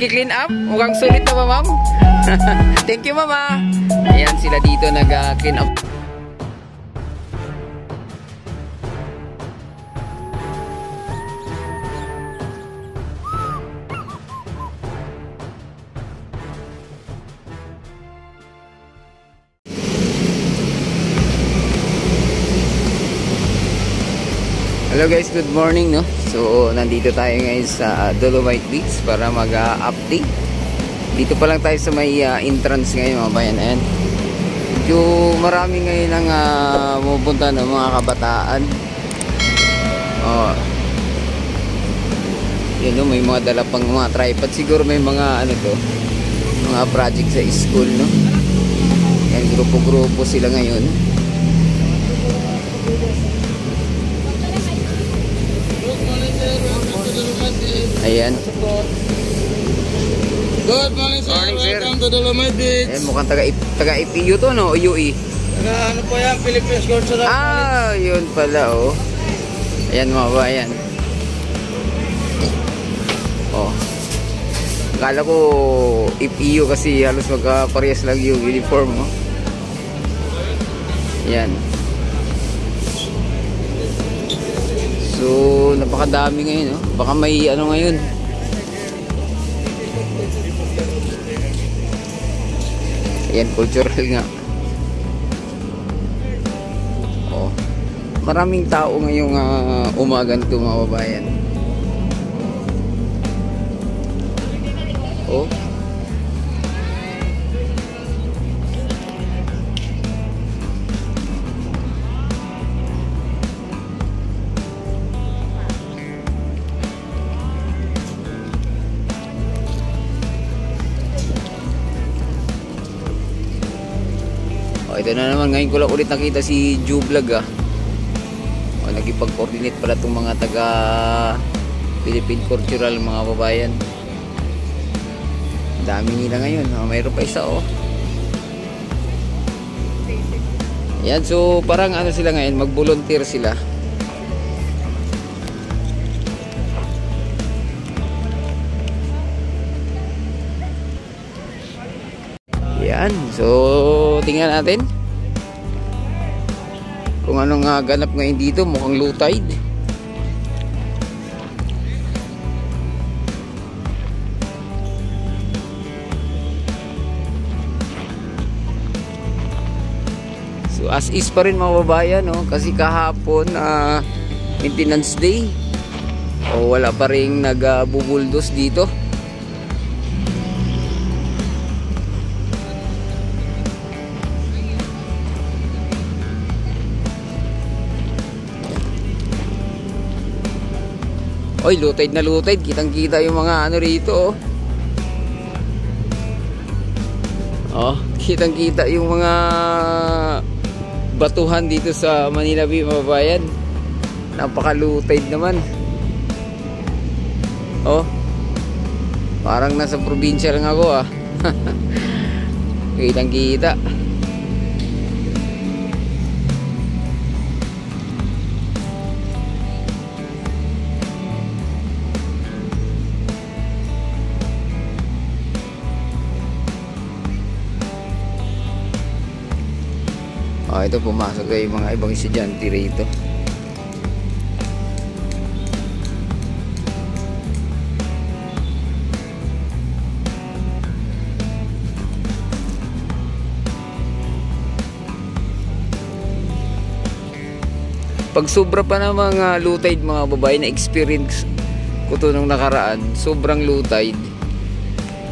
nagki-clean up. Mukhang sulit na ba, ma'am? Thank you, mama. Ayan sila dito nag-clean up. Hello guys, good morning, no? So, nandito tayo ngayon sa Dolomite Beach para mag-update. Dito pa lang tayo sa may entrance ngayon, mga bayan. Ayan. Medyo marami ngayon ang pupunta ng mga kabataan. Oh. Yun, no? May mga dala pang mga tripod. Siguro may mga ano to, mga project sa school, no? Ayan, grupo-grupo sila ngayon. Ayan. Good morning, sir. Welcome to Dolomite Beach. Ayan, mukhang taga-IPU to, no? O UE? Ano po yan? Philippines Cultural. Ah, yun pala, oh. Ayan, mga bayan. Oh. Akala ko IPU kasi halos magkaparehas lang yung uniform, oh. Ayan. So, napakadami ngayon, no? Baka may ano ngayon. Ayan, cultural nga. Oh. Maraming tao ngayong umaga nito, mga babayan. Oh. Oh, ito na naman, ngayon ko lang ulit nakita si Jublog, oh, nagipag-coordinate pala itong mga taga Philippine Cultural, mga babayan. Dami nila ngayon, oh, mayroon pa isa, oh. Yan, so parang ano sila ngayon, mag-volunteer sila. Yan, so tingnan natin kung anong ganap ngayon dito. Mukhang low tide. So as is pa rin, mga babayan, no? Kasi kahapon maintenance day, o wala pa rin nagbubuldos dito. Oy, low tide na low tide. Kitang-kita yung mga ano rito, oh. Oh, kitang-kita yung mga batuhan dito sa Manila Bay, mga babayan. Napaka-low tide naman. Oh. Parang nasa probinsya lang ako, ah. Kitang-kita. Oh, ito pumasok ay mga ibang estudyante rito. Pag sobra pa ng mga low tide, mga babae, na experience ko to nung nakaraan, sobrang low tide.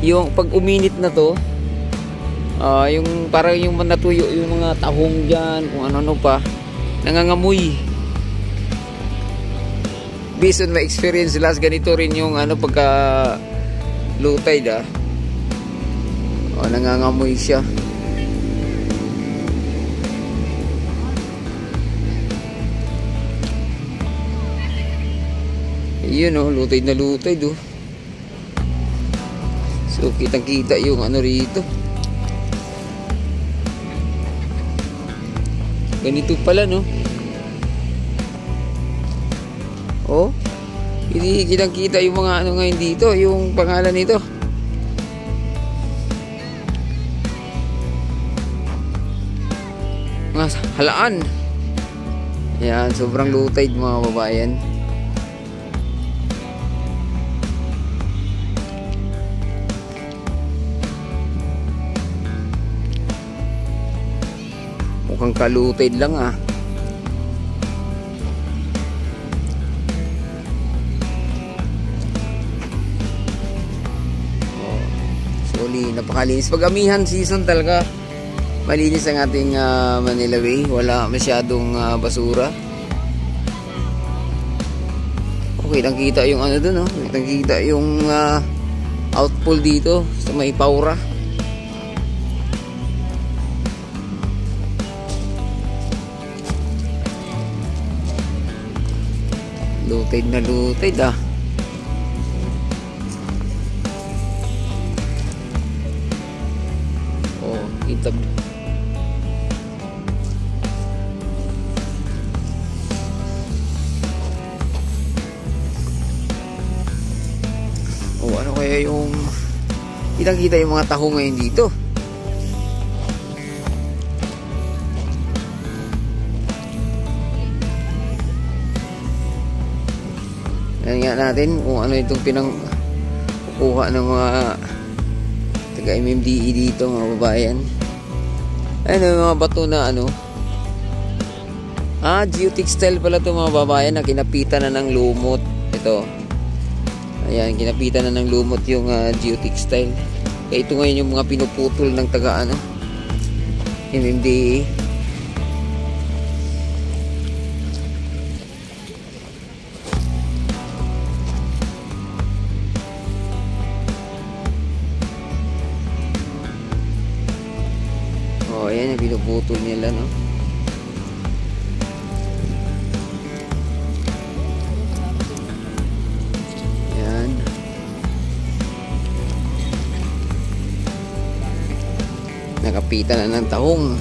Yung pag uminit na to, yung parang yung natuyo yung mga tahong dyan, kung ano-ano pa, nangangamoy. Based on my experience last, ganito rin yung ano pagka low tide, nangangamoy siya. Yun, low tide na low tide, oh. So kitang kita yung ano rito. Ganito pala, no? Oh, hindi kitang kita yung mga ano ngayon dito, yung pangalan nito. mga halaan. Ayan, sobrang low tide mga kababayan. Mukhang ka-low tide lang ah. Napakalinis. Pag amihan season talaga, malinis ang ating Manila Bay. Wala masyadong basura. Okay, nakikita yung ano dun, no? Nakikita yung outpool dito sa may Paura. Low tide na low tide ah. Itab. O ano kaya yung kitang-kita yung mga taho ngayon dito. Ayan nga natin kung ano itong kukuha ng mga taga MMDE dito mga babayan. Ayun yung mga bato na ano. Geotextile pala ito mga babayan na kinapitan na ng lumot. Ito. Ayan, kinapitan na ng lumot yung geotextile. Kaya ito ngayon yung mga pinuputol ng taga ano, MMDA. Ayan yung pinuputol nila, no? Ayan. Nakapitan na ng tahong.